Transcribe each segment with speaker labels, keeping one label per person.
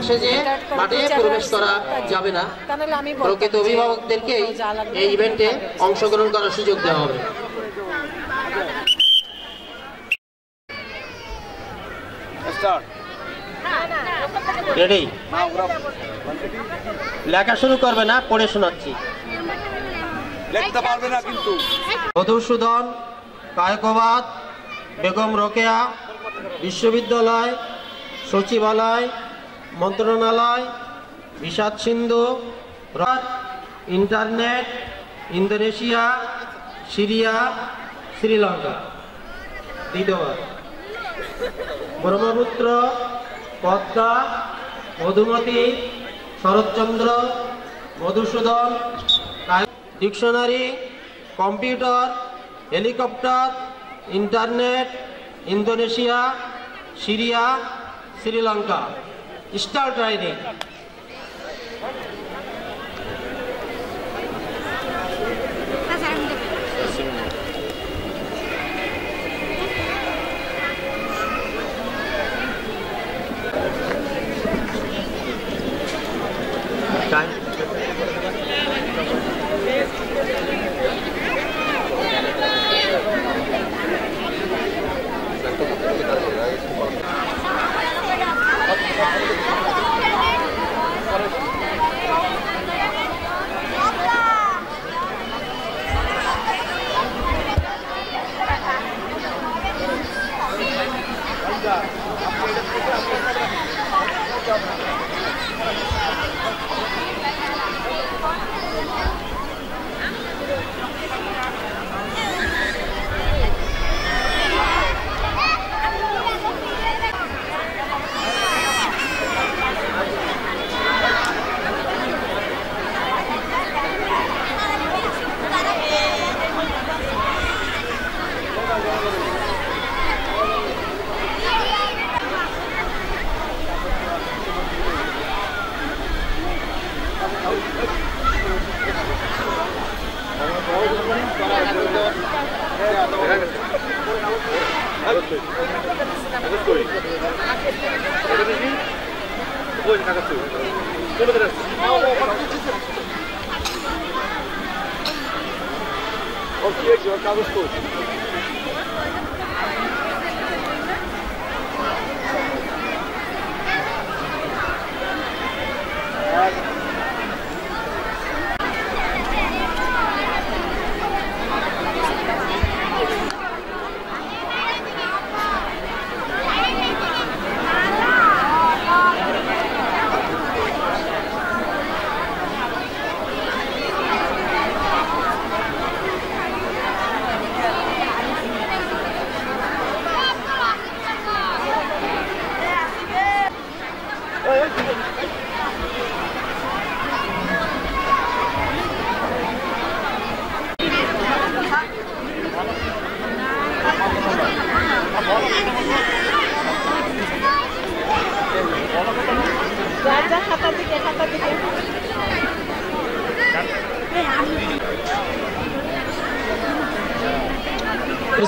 Speaker 1: সেজে মাঠে প্রবেশ করা যাবে না। প্রকৃত অভিভাবকদেরকে এই ইভেন্টে অংশগ্রহণ করার সুযোগ দেওয়া হবে। রেডি? লেখা শুরু করবে না, পড়ে শোনাচ্ছি। লিখতে পারবে না কিন্তু। মধুসূদন কায়কোবাদ, বেগম রোকেয়া, বিশ্ববিদ্যালয়, সচিবালয়, মন্ত্রণালয়, Bishad Sindhu, internet, Indonesia, Syria, Sri Lanka. দ্বিতীয়বার Brahmaputra, Padma, Madhumati, Sharatchandra, Madhusudan, dictionary, computer, helicopter, internet, Indonesia, Syria, Sri Lanka. Start writing.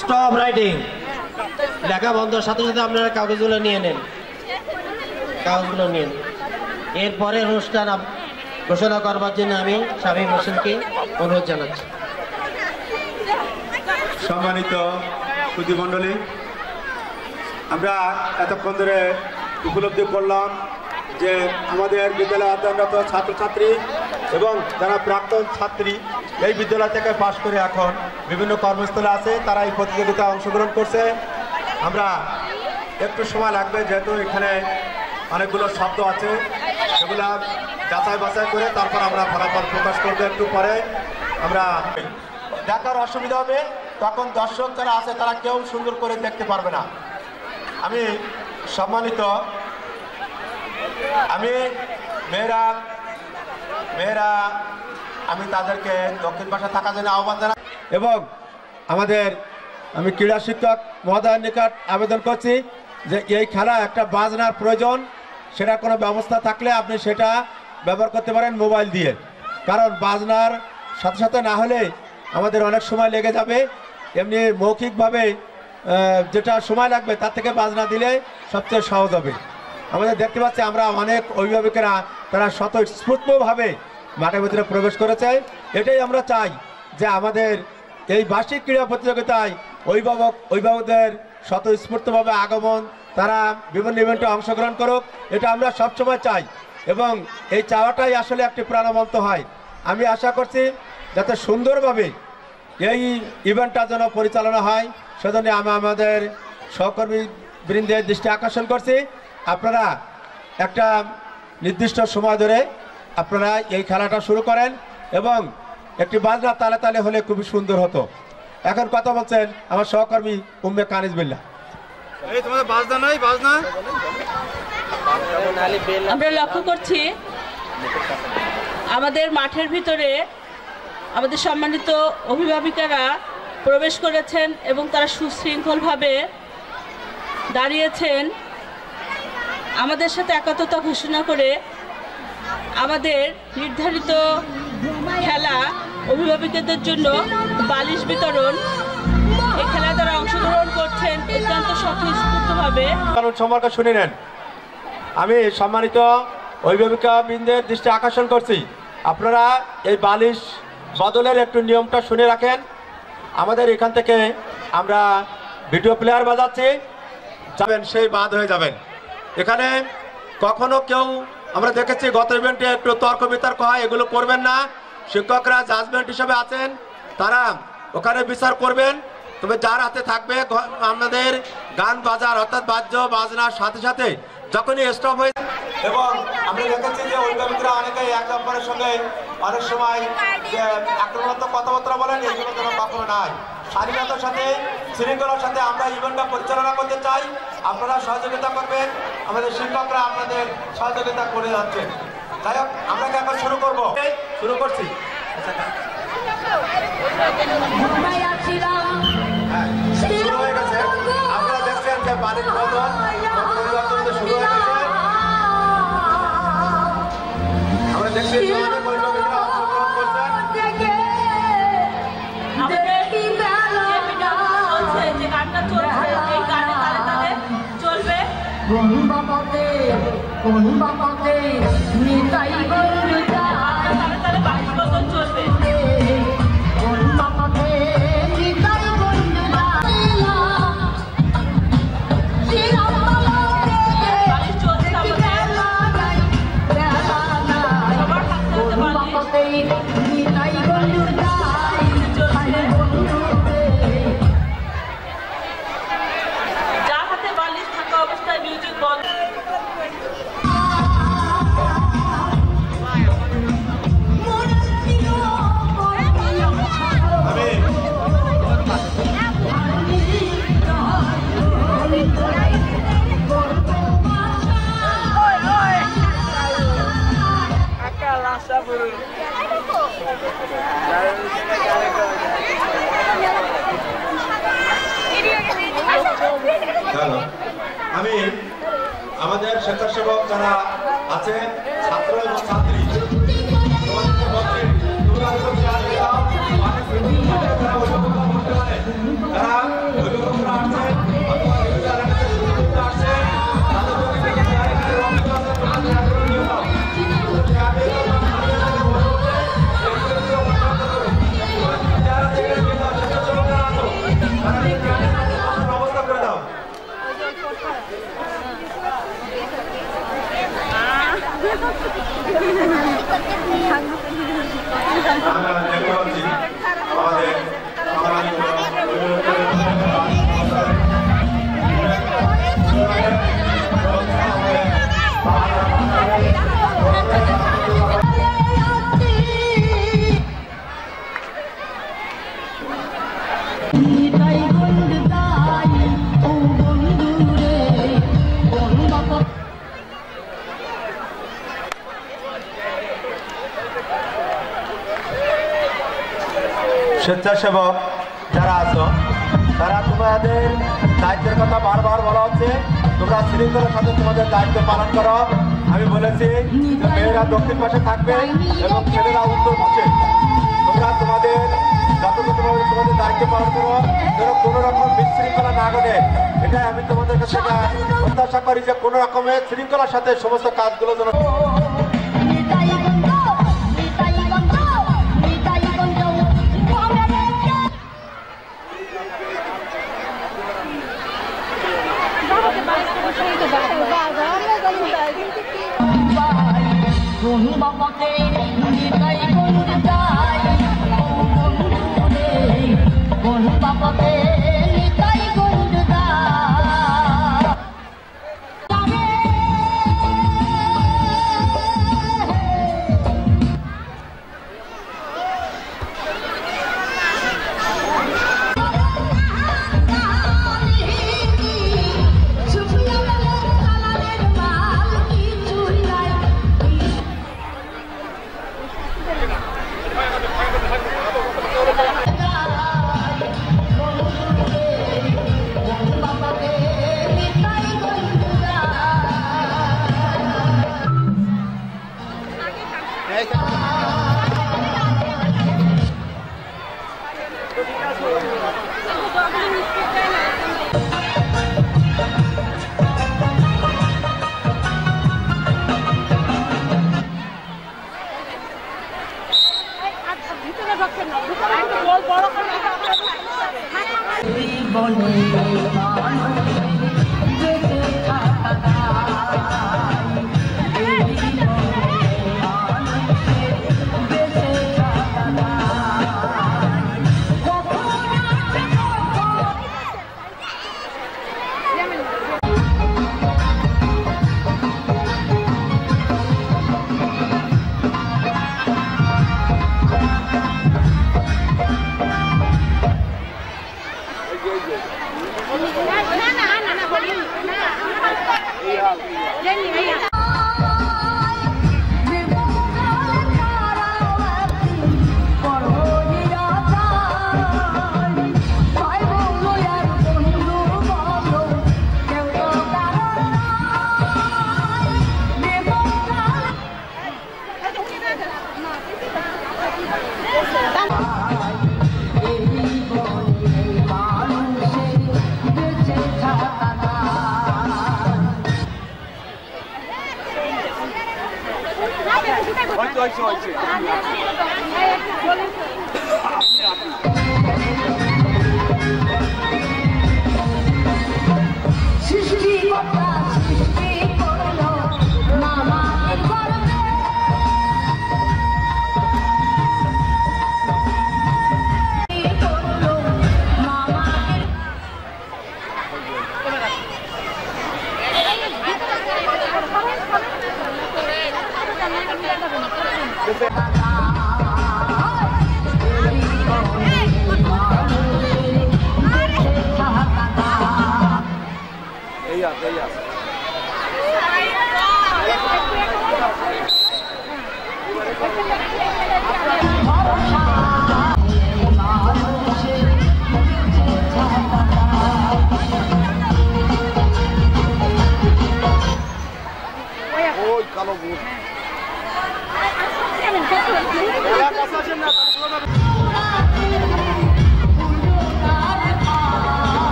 Speaker 1: Stop writing, লেখা বন্ধ। সাথে সাথে আপনারা কাগজগুলো নিয়ে নেন, কাগজগুলো নিয়ে নেন। এরপরে অনুষ্ঠান ঘোষণা করবার জন্য আমি শামীম হোসেনকে অনুরোধ জানাচ্ছি।
Speaker 2: সম্মানিত প্রতিমণ্ডলী, আমরা এতক্ষণ ধরে উপলব্ধি করলাম যে আমাদের বিদ্যালয়ে অধ্যয়নরত ছাত্রছাত্রী এবং যারা প্রাক্তন ছাত্রী এই বিদ্যালয় থেকে পাশ করে এখন বিভিন্ন কর্মস্থলে আছে, তারা এই প্রতিযোগিতায় অংশগ্রহণ করছে। আমরা একটু সময় লাগবে, যেহেতু এখানে অনেকগুলো শব্দ আছে, সেগুলা যাচাই বাছাই করে তারপর আমরা ফলাফল প্রকাশ করবো। একটু পরে আমরা দেখার অসুবিধা হবে, তখন দর্শক যারা আছে তারা কেউ সুন্দর করে দেখতে পারবে না। আমি সম্মানিত মেয়েরা আমি তাদেরকে দক্ষিণ পাশে থাকার জন্য আহ্বান জানাই এবং আমি ক্রীড়া শিক্ষক মহোদয়ের নিকট আবেদন করছি যে এই খেলা একটা বাজনার প্রয়োজন, সেটা কোনো ব্যবস্থা থাকলে আপনি সেটা ব্যবহার করতে পারেন মোবাইল দিয়ে, কারণ বাজনার সাথে সাথে না হলে আমাদের অনেক সময় লেগে যাবে। এমনি মৌখিকভাবে যেটা সময় লাগবে তার থেকে বাজনা দিলে সবচেয়ে সহজ হবে। আমাদের দেখতে পাচ্ছি আমরা অনেক অভিভাবকেরা তারা স্বতঃস্ফূর্তভাবে মাঠের ভিতরে প্রবেশ করেছে। এটাই আমরা চাই যে আমাদের এই বার্ষিক ক্রীড়া প্রতিযোগিতায় অভিভাবকদের স্বতঃস্ফূর্তভাবে আগমন, তারা বিভিন্ন ইভেন্টে অংশগ্রহণ করুক, এটা আমরা সবসময় চাই এবং এই চাওয়াটাই আসলে একটি প্রাণবন্ত হয়। আমি আশা করছি যাতে সুন্দরভাবে এই ইভেন্টটা যেন পরিচালনা হয়, সেজন্য আমি আমাদের সহকর্মী বৃন্দের দৃষ্টি আকর্ষণ করছি। আপনারা একটা নির্দিষ্ট সময় ধরে আপনারা এই খেলাটা শুরু করেন এবং একটি বাজনা তালে তালে হলে খুবই সুন্দর হতো। এখন কথা বলছেন আমার সহকর্মী উম্মে কানিজ বিল্লাহ।
Speaker 3: আমরা লক্ষ্য করছি আমাদের মাঠের ভিতরে আমাদের সম্মানিত অভিভাবিকারা প্রবেশ করেছেন এবং তারা সুশৃঙ্খলভাবে দাঁড়িয়েছেন। আমাদের সাথে একাত্মতা ঘোষণা করে আমাদের নির্ধারিত খেলা অভিভাবকদের জন্য বালিশ বিতরণ, এই খেলায় তারা অংশগ্রহণ করছেন অত্যন্ত স্বতঃস্ফূর্তভাবে।
Speaker 2: সম্পর্কে শুনে নেন। আমি সম্মানিত অভিভাবিকা বৃন্দের দৃষ্টি আকর্ষণ করছি, আপনারা এই বালিশ বদলের একটু নিয়মটা শুনে রাখেন। আমাদের এখান থেকে আমরা ভিডিও প্লেয়ার বাজাচ্ছি, যাবেন সেই বাদ হয়ে যাবেন। এখানে কখনো কেউ আমরা দেখেছি গত ইভেন্টে একটু তর্ক বিতর্ক হয়, এগুলো করবেন না। শিক্ষকরা জাজমেন্ট হিসেবে আছেন, তারা ওখানে বিচার করবেন। তবে যার হাতে থাকবে আমাদের গান বাজার অর্থাৎ বাদ্য বাজনার সাথে সাথে যখনই স্টপ হয়ে, এবং আমরা দেখেছি যে অভিভাবকরা অনেকেই একে অপরের সঙ্গে অনেক সময় যে আক্রমণাত্মক কথাবার্তা বলেন, এইগুলো যেন কখনো নাই। স্বাধীনতার সাথে শৃঙ্খলার সাথে আমরা ইভেন্টটা পরিচালনা করতে চাই, আপনারা সহযোগিতা করবেন। আমাদের শিক্ষকরা আপনাদের সহযোগিতা করে যাচ্ছেন। যাই হোক, আমরা কি এখন শুরু করছি। শুরু হয়ে গেছে, আপনারা দেখছেন যে বাড়ির বদল পরিবর্তন শুরু হয়ে গেছে। আমরা দেখছি পরিবর্তনটা অংশগ্রহণ করছেন।
Speaker 4: কোন বাবাতে নিতাই বন্ধু তালে বাড়ি বদল চলবে, কোন বাবাতে নিতাই বন্ধু বাড়ি চলছে আমাদের সবার থাকতে হতে বাড়ি নিতাই বন্ধু যার হাতে বালিশ থাকা অবস্থায় মিউজিক বন্ধ।
Speaker 2: আমি আমাদের স্বেচ্ছাসেবক যারা আছে, ছাত্র এবং ছাত্রী, তারা স্বেচ্ছাসেবক যারা আছো তারা তোমাদের দায়িত্বের কথা বারবার বলা হচ্ছে, তোমরা শৃঙ্খলার সাথে তোমাদের দায়িত্ব পালন করো। আমি বলেছি যে মেয়েরা দক্ষিণ পাশে থাকবে এবং ছেলেরা উত্তর পাশে। তোমরা তোমাদের যতটুকুভাবে তোমাদের দায়িত্ব পালন করো, যেন কোনো রকম বিশৃঙ্খলা না ঘটে। এটাই আমি তোমাদের কাছে প্রত্যাশা করি যে কোনো রকমের শৃঙ্খলার সাথে সমস্ত কাজগুলো যেন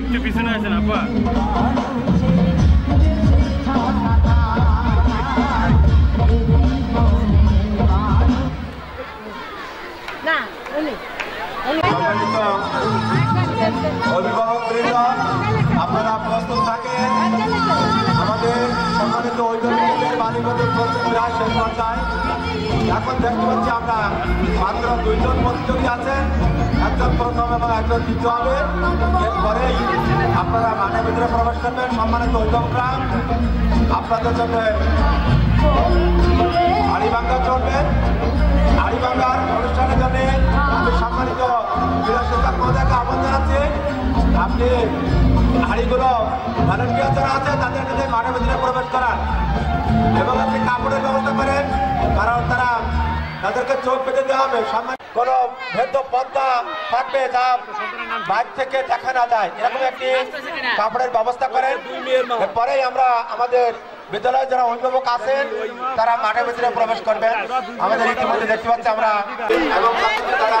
Speaker 5: একটু পিছনে আছেন আপা।
Speaker 2: অভিভাবকবৃন্দ আপনারা প্রস্তুত থাকেন। আমাদের সম্মানিত ঐতিহ্যের বালিগতের প্রস্তুতিরা শেষ পর্যায়ে। এখন দেখতে পাচ্ছি আমরা মাত্র 2 জন প্রতিযোগী আছেন, একজন প্রথম এবং একজন দ্বিতীয় হবে। এরপরেই আপনারা মাঠের ভিতরে প্রবেশ করবেন। সম্মানিত অভিভাবকরা আপনাদের জন্য হাড়িভাঙ্গা চলবেন। হাড়িভাঙ্গার অনুষ্ঠানের জন্য আমি সম্মানিত ক্রীড়া শিক্ষক মহোদয়কে আহ্বান জানাচ্ছি। আপনি হাড়িগুলো ভলান্টিয়ার যারা আছে তাদেরকে দিয়ে মাঠের ভিতরে প্রবেশ করান এবং আপনি কাপড়ের ব্যবস্থা করেন, কারণ তাদেরকে চোখ বেঁধে দেওয়া হবে। কোন ভেদ পন্থা থাকবে যা বাইরে থেকে দেখা না যায়, এরকম একটি কাপড়ের ব্যবস্থা করেন। এরপরেই আমরা আমাদের বিদ্যালয়ে যারা অভিভাবক আছেন তারা মাঠের ভিতরে প্রবেশ করবেন। আমাদের ইতিমধ্যে দেখতে পাচ্ছি আমরা এবং তারা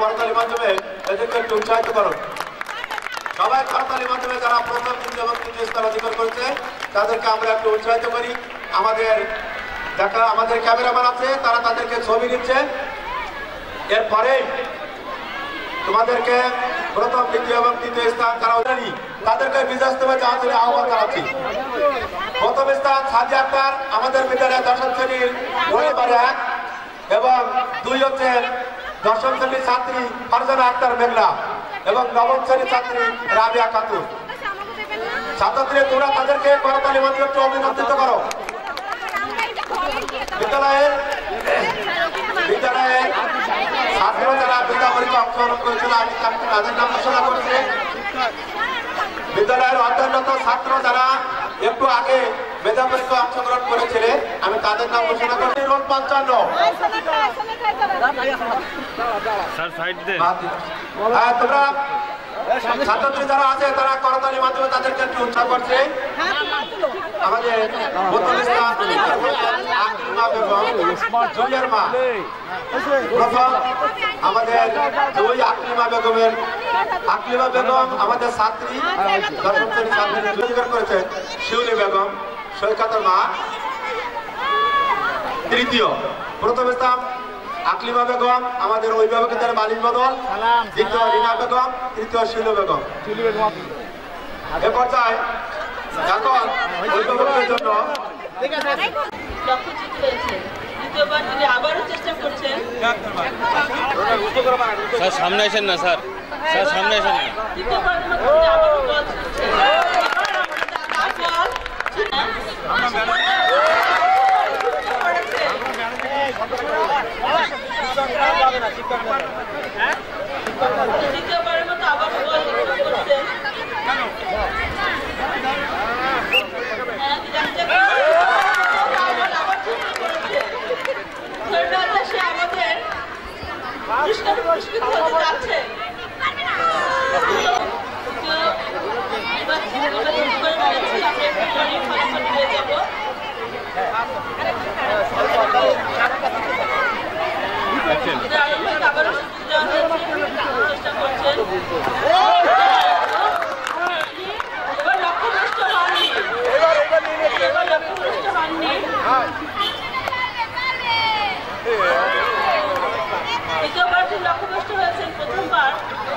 Speaker 2: করতালির মাধ্যমে এদেরকে একটু উৎসাহিত করুন। সবাই করতালির মাধ্যমে যারা প্রথম দ্বিতীয় এবং তৃতীয় স্থান অধিকার করেছে তাদেরকে আমরা একটু উৎসাহিত করি। আমাদের ক্যামেরাম্যান আছে, তারা তাদেরকে ছবি নিচ্ছে। এরপরে তোমাদেরকে প্রথম দ্বিতীয় এবং তৃতীয় স্থান যারা তাদেরকে বিজয়স্তমে যাওয়ার জন্য আহ্বান জানাচ্ছি। প্রথম স্থান সাজিয়া আক্তার, আমাদের বিদ্যালয়ে দশম শ্রেণীর পরিবার 1 এবং 2 হচ্ছে দশম শ্রেণীর ছাত্রী ফারজানা আক্তার মেঘলা এবং নবম শ্রেণীর ছাত্রী রাবিয়া খাতুন। ছাত্রী তোমরা তাদেরকে করতালি মাধ্যমে একটু অভিনন্দিত করো। বিদ্যালয়ের ছাত্র যারা মেধা পরীক্ষা অংশগ্রহণ করেছিল আমি তাদের নাম ঘোষণা করছি। বিদ্যালয়ের অধ্যয়নরত ছাত্র যারা একটু আগে মেধা পরীক্ষা অংশগ্রহণ করেছিলেন আমি তাদের নাম ঘোষণা করছি। রোল 55 তোমরা ছাত্রছাত্রী যারা আছে তারা করতালির মাধ্যমে তাদেরকে একটু উৎসাহ করছে। আমাদের জয়ের মা প্রথম আমাদের আকলিমা বেগম আমাদের ছাত্রী দশম শ্রেণীর ছাত্রী অধিকার করেছেন। শিউলি বেগম সৈকতের মা তৃতীয়। প্রথম স্থান আকলিমা বেগম আমাদের অভিভাবকদের মালিক বদল, দ্বিতীয় রিনা বেগম, তৃতীয় শিলু বেগম। এ পর্যায়ে এখন অভিভাবকদের জন্য
Speaker 3: লক্ষ্যচ্যুত হয়েছে। দ্বিতীয়বার তিনি আবারও চেষ্টা করছেন।
Speaker 5: স্যার সামনে আসেন না, স্যার সামনে আসেন না।
Speaker 3: দ্বিতীয়বার তিনি আবারও বল ছুটছেন। দ্বিতীয়বারের মতো আবার বল করছেন। সে আমাদের পুরস্কৃত হতে যাচ্ছে। আবারও চেষ্টা করছেন। এবার লক্ষ্যভ্রষ্ট হননি। দ্বিতীয়বার তিনি লক্ষ্যভ্রষ্ট হয়েছেন। প্রথমবার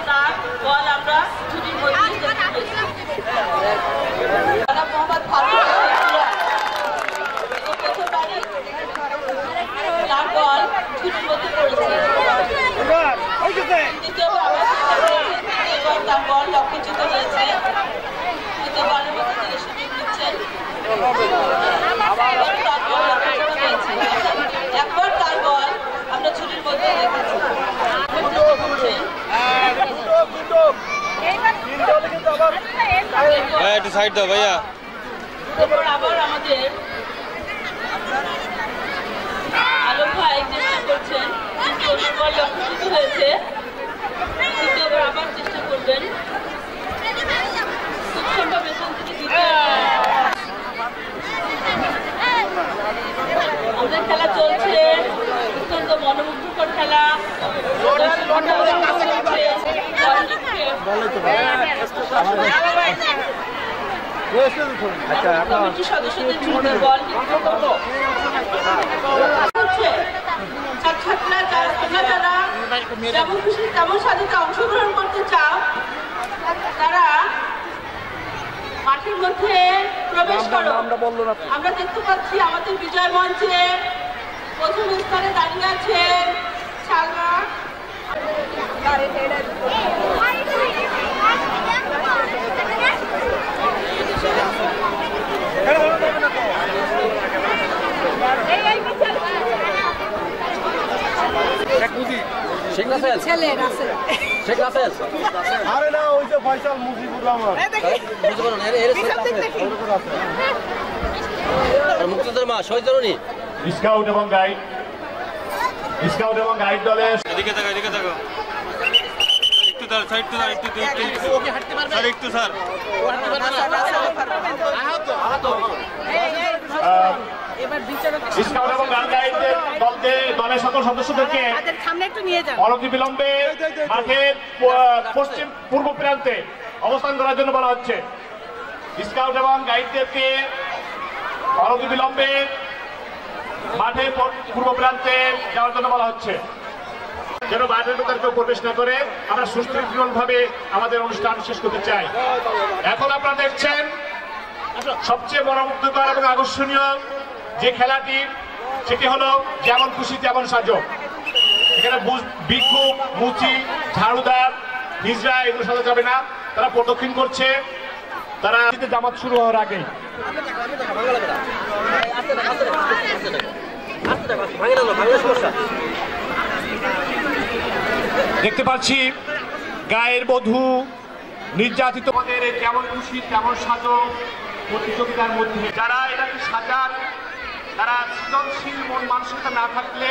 Speaker 3: তার বল আমরা ছুটির মধ্যে মোহাম্মদ ফারুক প্রথমবারই তার বল ছুটির মধ্যে পড়েছে। দ্বিতীয়বার আবার এবার তার বল লক্ষ্যচ্যুত হয়েছে। দ্বিতীয়বারের মধ্যে তিনি সুযোগ দিচ্ছেন। একবার তার বল আমরা ছুটির মধ্যে দেখেছি।
Speaker 5: একটু সাইড দাও ভাইয়া।
Speaker 3: এরপর আবার আমাদের আলম ভাই চেষ্টা করছেন, কিন্তু ওনার বল লক্ষ্যচ্যুত হয়েছে। দ্বিতীয়বার আবার চেষ্টা করবেন। খুব সম্ভব এখান থেকে আমাদের খেলা চলছে, অত্যন্ত মনোমুগ্ধকর খেলা। কমিটির সদস্যদের ঝুঁকি বল ছাত্রছাত্রীরা যারা যেমন খুশি তেমন সাথে অংশগ্রহণ করতে চাও তারা মাঠের মধ্যে প্রবেশ করো। আমরা দেখতে পাচ্ছি আমাদের বিজয় মঞ্চে প্রথম স্থানে দাঁড়িয়ে আছেন সালমা।
Speaker 5: শেখ রাসেল
Speaker 6: ছেলে রাসেল শেখ রাসেল
Speaker 2: আরে না ওই যে ফয়সাল মুজিবুর রহমান
Speaker 6: মুক্তিযোদ্ধার মা শহীদ জননী
Speaker 2: স্কাউট এবং গাইড দলের
Speaker 5: এদিকে থাকো একটু দাঁড় সাইড টু দাঁড় একটু স্যার একটু স্যার
Speaker 2: স্কাউট এবং গাইডদের দলের সকল সদস্যদেরকে অনতিবিলম্বে মাঠের পূর্ব প্রান্তে অবস্থান করার জন্য বলা হচ্ছে। স্কাউট এবং গাইডদেরকে অনতিবিলম্বে মাঠের পূর্ব প্রান্তে যাওয়ার জন্য বলা হচ্ছে, যেন মাঠের ভেতরে কেউ প্রবেশ না করে আমরা সুশৃঙ্খলভাবে আমাদের অনুষ্ঠান শেষ করতে চাই। এখন আপনারা দেখছেন সবচেয়ে মনোমুগ্ধকর এবং আকর্ষণীয় যে খেলাটি, সেটি হলো যেমন খুশি তেমন সাজো। এখানে ভিক্ষুক, মুচি, ঝাড়ুদার, হিজড়া এগুলো সাজা যাবে না। তারা প্রদক্ষিণ করছে, তারা জামাত শুরু হওয়ার আগে। দেখতে পাচ্ছি গায়ের বধূ নির্যাতিত যেমন খুশি তেমন সাজো প্রতিযোগিতার মধ্যে যারা এটাকে সাজান, তারা সৃজনশীল মন মানসিকতা না থাকলে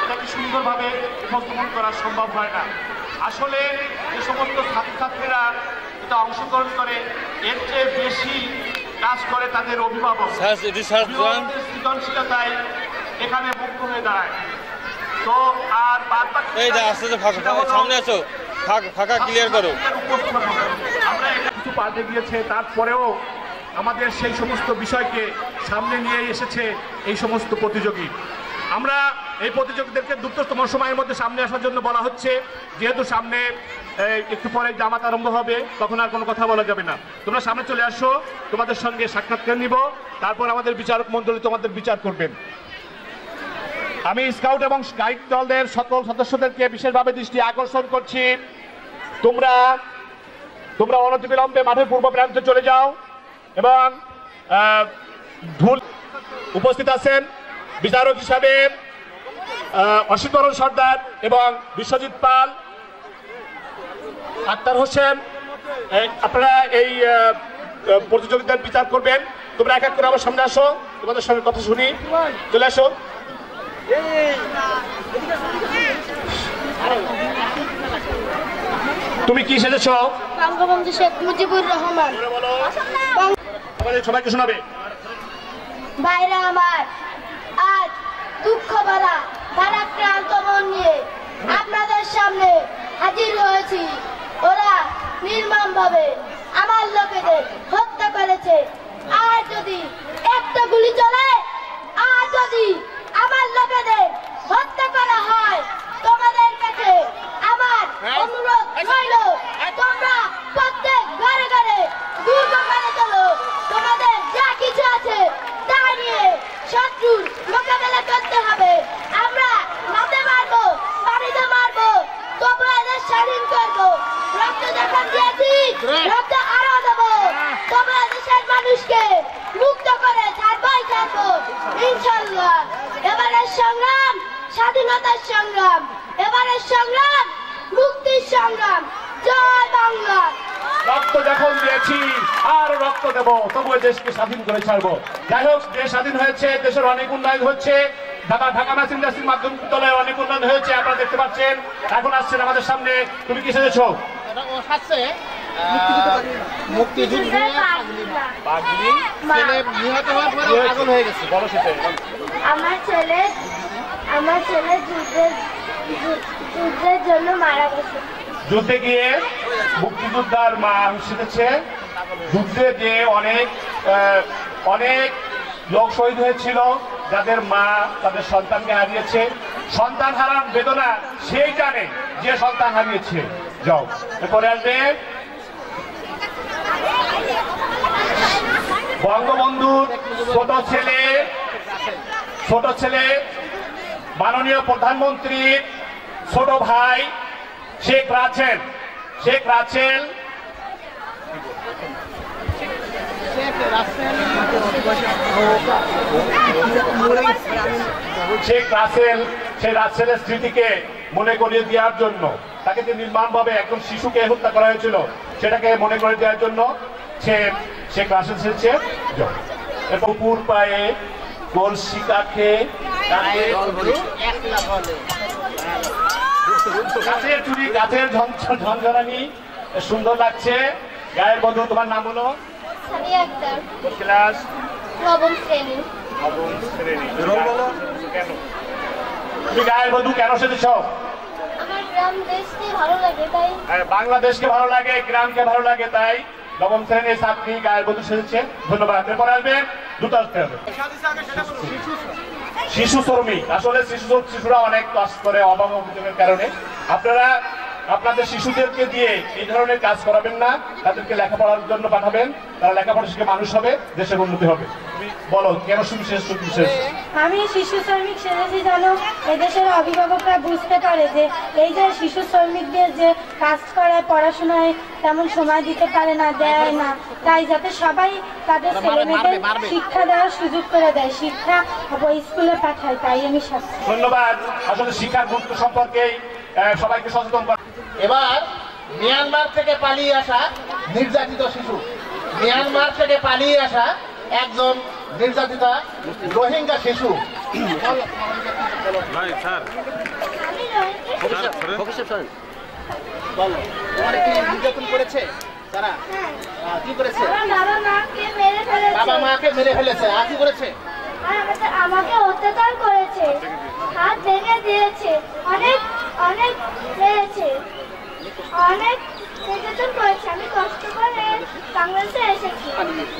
Speaker 2: এটাকে সুন্দরভাবে উপস্থাপন করা সম্ভব হয় না। আসলে যে সমস্ত ছাত্রছাত্রীরা এটা অংশগ্রহণ করে, এর চেয়ে বেশি কাজ করে তাদের অভিভাবক। সৃজনশীলতায় এখানে মুক্ত হয়ে দাঁড়ায়। তো আর
Speaker 5: এই যে আস্তে সামনে আসো, ফাঁকা ক্লিয়ার করো।
Speaker 2: আমরা এটা কিছু পাল্টে দিয়েছে, তারপরেও আমাদের সেই সমস্ত বিষয়কে সামনে নিয়ে এসেছে এই সমস্ত প্রতিযোগী। আমরা এই প্রতিযোগীদেরকে দ্রুততম সময়ের মধ্যে সামনে আসার জন্য বলা হচ্ছে, যেহেতু সামনে একটু পরে জামাত আরম্ভ হবে, তখন আর কোনো কথা বলা যাবে না। তোমরা সামনে চলে আসো, তোমাদের সঙ্গে সাক্ষাৎকার নিব, তারপর আমাদের বিচারক মণ্ডলী তোমাদের বিচার করবেন। আমি স্কাউট এবং গাইড দলের সকল সদস্যদেরকে বিশেষভাবে দৃষ্টি আকর্ষণ করছি, তোমরা অনতিবিলম্বে মাঠের পূর্ব প্রান্তে চলে যাও। এবং ঢুল উপস্থিত আছেন বিচারক হিসাবে অসিতবরণ সর্দার এবং বিশ্বজিৎ পাল, আক্তার হোসেন। আপনারা এই প্রতিযোগিতার বিচার করবেন। তোমরা এক এক করে আমার সামনে আসো, তোমাদের সঙ্গে কথা শুনি। চলে আসো। তুমি কি সেজেছ?
Speaker 7: বঙ্গবন্ধু শেখ মুজিবুর রহমান।
Speaker 2: সবাইকে শোনাবে।
Speaker 7: ভাইরা আমার, আজ দুঃখ ভরা ভারাক্রান্ত মন নিয়ে আপনাদের সামনে হাজির হয়েছি। ওরা নির্মমভাবে আমার লোকেদের হত্যা করেছে। আর যদি একটা গুলি চলে, আর যদি আমার লোকেদের হত্যা করা হয়, তোমাদের কাছে আমার অনুরোধ রইল, তোমরা প্রত্যেক ঘরে ঘরে দুর্গ করে চলো। তোমাদের যা কিছু আছে তা নিয়ে শত্রুর মোকাবেলা করতে হবে। আমরা মাঠে মারবো, বাড়িতে মারবো, তোমরা এদের স্বাধীন করবো। রক্ত যখন দিয়েছি, রক্ত আরো দেবো। তোমরা দেশের মানুষকে মুক্ত করে ছাড়বই ছাড়বো ইনশাল্লাহ। এবারের সংগ্রাম স্বাধীনতার সংগ্রাম, এবারের সংগ্রাম মুক্তির সংগ্রাম। জয় বাংলা।
Speaker 2: রক্ত যখন দিয়েছি আর রক্ত দেব, তবু দেশকে স্বাধীন করে ছাড়বো। যাই হোক, দেশ স্বাধীন হয়েছে, দেশের অনেক উন্নয়ন হচ্ছে। ঢাকা ম্যাচ ইন্ডাস্ট্রির মাধ্যম বিদ্যালয়ে অনেক উন্নয়ন হয়েছে, আপনারা দেখতে পাচ্ছেন। এখন আসছেন আমাদের সামনে। তুমি কি সেজেছো?
Speaker 7: আমার ছেলে যুদ্ধের জন্য মারা গেছে।
Speaker 2: যুদ্ধে গিয়ে মুক্তিযোদ্ধার মা সেজেছে। যুদ্ধে যে অনেক লোক শহীদ হয়েছিল, যাদের মা তাদের সন্তানকে হারিয়েছে। সন্তান হারান বেদনা সেই জানে যে সন্তান হারিয়েছে। যাও, এরপরে আসবে বঙ্গবন্ধুর ছোট ছেলে মাননীয় প্রধানমন্ত্রীর ছোট ভাই শেখ রাসেল। শেখ রাসেল সেই রাসেলের স্মৃতিকে মনে করিয়ে দেওয়ার জন্য
Speaker 8: তাকে যে নির্মমভাবে একজন শিশুকে হত্যা করা হয়েছিল সেটাকে মনে করে দেওয়ার জন্য সে ক্লাসে এসেছে। পুকুর পায়ে কলসি কাঠে গাছের চুরি, গাছের ঝনঝনানি সুন্দর লাগছে। গায়ের বন্ধু, তোমার নাম হলো? ক্লাস
Speaker 7: নবম শ্রেণী।
Speaker 8: তুমি গায়ের বন্ধু কেন সেজেছ?
Speaker 7: আমার গ্রাম দেশকে ভালো লাগে তাই।
Speaker 8: বাংলাদেশকে ভালো লাগে, গ্রামকে ভালো লাগে তাই নবম শ্রেণীর ছাত্রী গায়ের বন্ধু সেজেছে। ধন্যবাদ। এরপরে আসবে দুটো আসতে হবে শিশু শ্রমিক। আসলে শিশুরা অনেক কষ্ট করে অভাব অভিযোগের কারণে। আপনারা আপনাদের শিশুদেরকে দিয়ে এই ধরনের কাজ করাবেন না, তাদেরকে লেখাপড়ার জন্য পাঠাবেন, তারা লেখাপড়া শিখে মানুষ হবে, দেশের উন্নতি হবে। বলো কেন বিশেষ?
Speaker 9: আমি শিশু শ্রমিক সেজেছি যেন এদেশের অভিভাবকরা বুঝতে পারে যে এই যে শিশু শ্রমিকদের যে কাজ করায় পড়াশোনায় তেমন সময় দিতে পারে না, দেয় না, তাই যাতে সবাই তাদের ছেলেমেয়েদের শিক্ষা দেওয়ার সুযোগ করে দেয়, শিক্ষা স্কুলে পাঠায়, তাই আমি শাস্তি।
Speaker 8: ধন্যবাদ। আসলে শিক্ষার গুরুত্ব সম্পর্কে সবাইকে সচেতন করা।
Speaker 10: এবার মিয়ানমার থেকে পালিয়ে আসা নির্যাতিত শিশু, মিয়ানমার থেকে পালিয়ে আসা একজন নির্যাতিতা রোহিঙ্গা শিশু। নির্যাতন করেছে তারা? কি করেছে? বাবা মাকে মেরে ফেলেছে। আর কি করেছে?
Speaker 7: আমাকে অত্যাচার করেছে, হাত ভেঙে দিয়েছে, অনেক অনেক মেরেছে, অনেক নির্যাতন করেছে। আমি কষ্ট করে বাংলাদেশে এসেছি,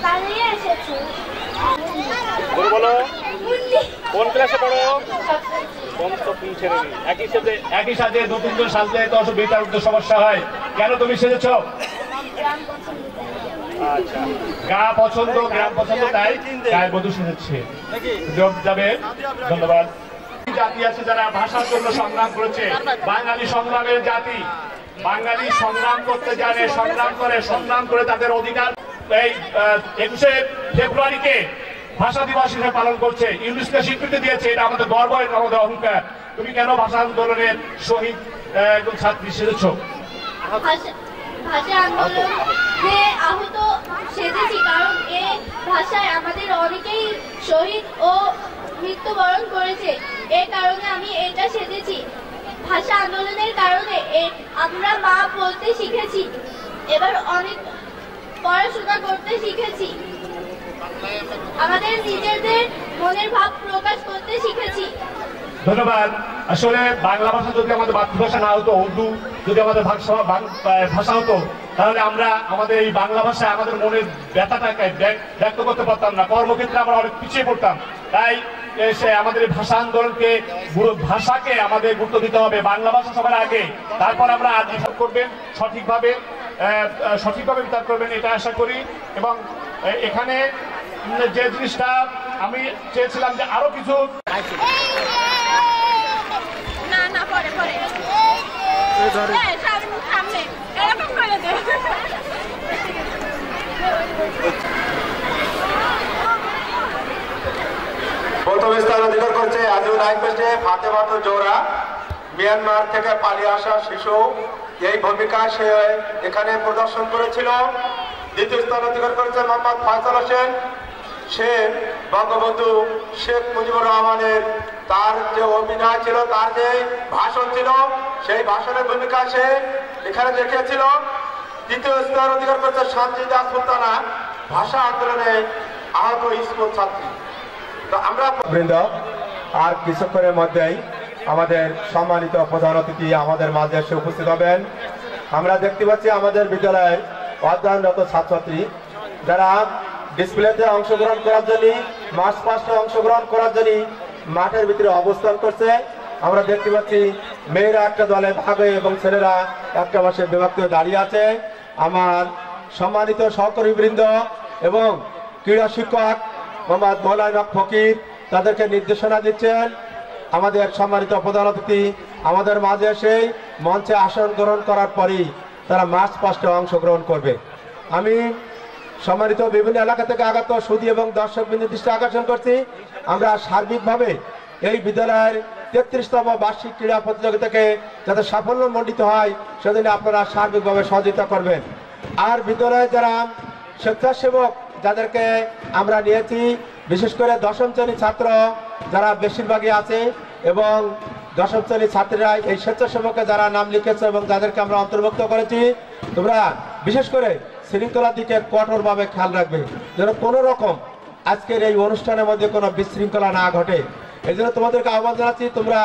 Speaker 7: পালিয়ে এসেছি।
Speaker 8: কোন ক্লাসে পড়ো? একই সাথে দু তিনজন সাজলে তো বেতার সমস্যা হয়। কেন তুমি সেজেছ? গা পছন্দ, গ্রাম পছন্দ, তাই গায়ের বধূ সেজেছে। যাবে। ধন্যবাদ। জাতি আছে যারা ভাষার জন্য সংগ্রাম করেছে, বাঙালি সংগ্রামের জাতি। বাঙালি সংগ্রাম করতে জানে, সংগ্রাম করে তাদের অধিকার এই 21শে ফেব্রুয়ারিকে ভাষা দিবস হিসেবে পালন করছে, ইউনেস্কো স্বীকৃতি দিয়েছে। এটা আমাদের গর্ব, এটা আমাদের অহংকার। তুমি কেন ভাষা আন্দোলনের শহীদ একজন ছাত্রী সেজেছ?
Speaker 7: ভাষা আন্দোলনে আহত সেজেছি কারণ এই ভাষায় আমাদের অনেকেই শহীদ ও মৃত্যুবরণ করেছে, এই কারণে আমি এটা সেজেছি। ভাষা আন্দোলনের কারণে আমরা মা বলতে শিখেছি, এবার অনেক পড়াশোনা করতে শিখেছি, আমাদের নিজেদের মনের ভাব প্রকাশ করতে শিখেছি।
Speaker 8: ধন্যবাদ। আসলে বাংলা ভাষা যদি আমাদের মাতৃভাষা না হতো, উর্দু যদি আমাদের ভাষা হতো, তাহলে আমরা আমাদের এই বাংলা ভাষায় আমাদের মনের ব্যথাটাকে ব্যক্ত করতে পারতাম না, কর্মক্ষেত্রে আমরা অনেক পিছিয়ে পড়তাম। তাই আমাদের ভাষা আন্দোলনকে, ভাষাকে আমাদের গুরুত্ব দিতে হবে। বাংলা ভাষা সবার আগে, তারপর আমরা বিচার করবেন, সঠিকভাবে বিচার করবেন, এটা আশা করি। এবং এখানে যে জিনিসটা আমি চেয়েছিলাম যে আরো কিছু
Speaker 2: প্রথম স্থান অধিকার করছে আজিউল হাইকোর্টে ফাতেমাতুল জোহরা, মিয়ানমার থেকে পালিয়ে আসা শিশু। এই ভূমিকা সে এখানে প্রদর্শন করেছিল। দ্বিতীয় স্থান অধিকার করেছে মোহাম্মদ ফয়সাল হোসেন, সে বঙ্গবন্ধু শেখ মুজিবুর রহমানের তার যে অভিনয় ছিল, তার যে ভাষণ ছিল, সেই ভাষণের ভূমিকা সে এখানে দেখিয়েছিল। তৃতীয় স্থান অধিকার করেছে সানজিদা সুলতানা, ভাষা আন্দোলনে আহত স্কুল ছাত্রী। তো আমরা বৃন্দ আর কিছুক্ষণের মধ্যেই আমাদের সম্মানিত প্রধান অতিথি আমাদের মাঝে এসে উপস্থিত হবেন। আমরা দেখতে পাচ্ছি আমাদের বিদ্যালয়ের অধ্যয়নরত ছাত্রছাত্রী যারা ডিসপ্লেতে অংশগ্রহণ করার জন্য, মার্চ পাস্টে অংশগ্রহণ করার জন্য মাঠের ভিতরে অবস্থান করছে। আমরা দেখতে পাচ্ছি মেয়েরা একটা দলে ভাগ হয়ে এবং ছেলেরা একটা পাশে বিভক্ত দাঁড়িয়ে আছে। আমার সম্মানিত সহকর্মীবৃন্দ এবং ক্রীড়া শিক্ষক মোহাম্মদ মৌলানা ফকির তাদেরকে নির্দেশনা দিচ্ছেন। আমাদের সম্মানিত প্রধান অতিথি আমাদের মাঝে এসে মঞ্চে আসন গ্রহণ করার পরই তারা মার্চ পাস্টে অংশগ্রহণ করবে। আমি সম্মানিত বিভিন্ন এলাকা থেকে আগত সুধী এবং দর্শকবৃন্দের দৃষ্টি আকর্ষণ করছি, আমরা সার্বিকভাবে এই বিদ্যালয়ের 33তম বার্ষিক ক্রীড়া প্রতিযোগিতাকে যাতে সাফল্যমণ্ডিত হয় সেদিন আপনারা সার্বিকভাবে সহযোগিতা করবেন। আর বিদ্যালয়ে যারা স্বেচ্ছাসেবক যাদেরকে আমরা নিয়েছি, বিশেষ করে দশম শ্রেণীর ছাত্র যারা বেশিরভাগই আছে এবং দশম শ্রেণীর ছাত্রীরা এই স্বেচ্ছাসেবকে যারা নাম লিখেছে এবং যাদেরকে আমরা অন্তর্ভুক্ত করেছি, তোমরা বিশেষ করে শৃঙ্খলার দিকে কঠোরভাবে খেয়াল রাখবে যেন কোনো রকম আজকের এই অনুষ্ঠানের মধ্যে কোনো বিশৃঙ্খলা না ঘটে। এই জন্য তোমাদেরকে আহ্বান জানাচ্ছি, তোমরা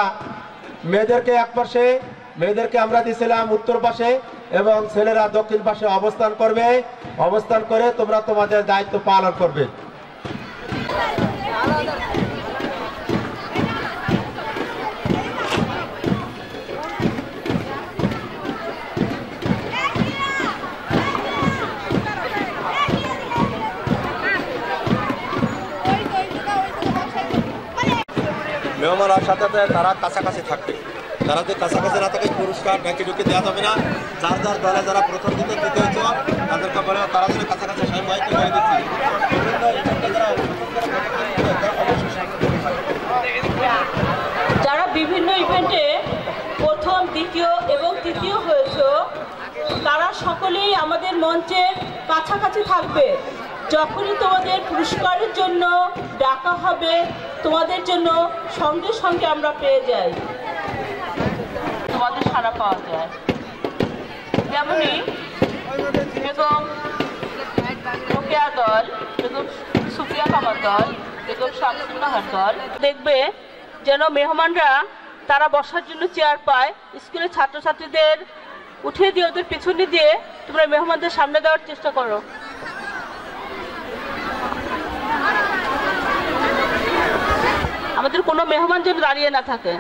Speaker 2: মেয়েদেরকে এক পাশে, মেয়েদেরকে আমরা দিয়েছিলাম উত্তর পাশে এবং ছেলেরা দক্ষিণ পাশে অবস্থান করবে। অবস্থান করে তোমরা তোমাদের দায়িত্ব পালন করবে।
Speaker 11: মেহমানের সাথে তারা কাছাকাছি থাকবে, তারা যদি কাছাকাছি না থাকে পুরস্কার ঢাকি ঢুকে দেওয়া যাবে না। যার যার দলে যারা প্রথম দ্বিতীয় তৃতীয় হয়েছে তাদেরকে বলে তারা যদি কাছাকাছি মাইকে বলে দিচ্ছি।
Speaker 4: যারা বিভিন্ন ইভেন্টে প্রথম দ্বিতীয় এবং তৃতীয় হয়েছে তারা সকলেই আমাদের মঞ্চের কাছাকাছি থাকবে। যখনই তোমাদের পুরস্কারের জন্য ডাকা হবে তোমাদের জন্য সঙ্গে সঙ্গে আমরা পেয়ে যাই, তোমাদের সাড়া পাওয়া যায়। যেমনই বেগম রোকেয়া দল, বেগম সুফিয়া কামার দল, বেগম শামসুন্নাহার দল, দেখবে যেন মেহমানরা তারা বসার জন্য চেয়ার পায়। স্কুলের ছাত্রছাত্রীদের উঠিয়ে দিয়ে ওদের পেছনে দিয়ে তোমরা মেহমানদের সামনে দেওয়ার চেষ্টা করো। আমাদের কোনো মেহমান যেন দাঁড়িয়ে না থাকে।